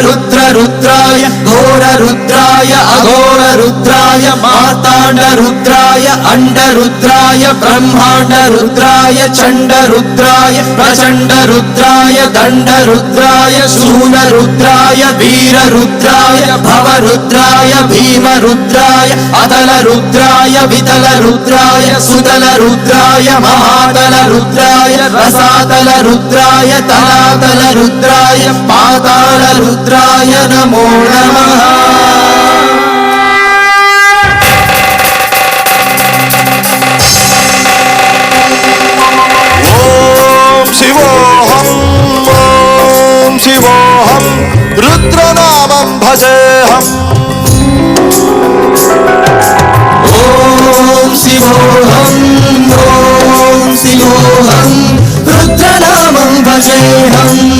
रुद्र रुद्राय घोर रुद्राय अघोर रुद्राय मार्तांड रुद्राय अंड रुद्राय ब्रह्मांड रुद्राय चंड रुद्राय प्रचंड रुद्राय दंड रुद्राय शूल रुद्राय वीर रुद्राय भव रुद्राय भीम रुद्राय अतल रुद्राय वितल रुद्राय सुतल रुद्राय महातल रुद्राय रसातल रुद्राय तलातल रुद्राय पाताल रुद्राय नमो नमः। ओम शिवोऽहं रुद्रनामं भजेऽहम्। ओम शिवोऽहं रुद्रनामं भजेऽहम्।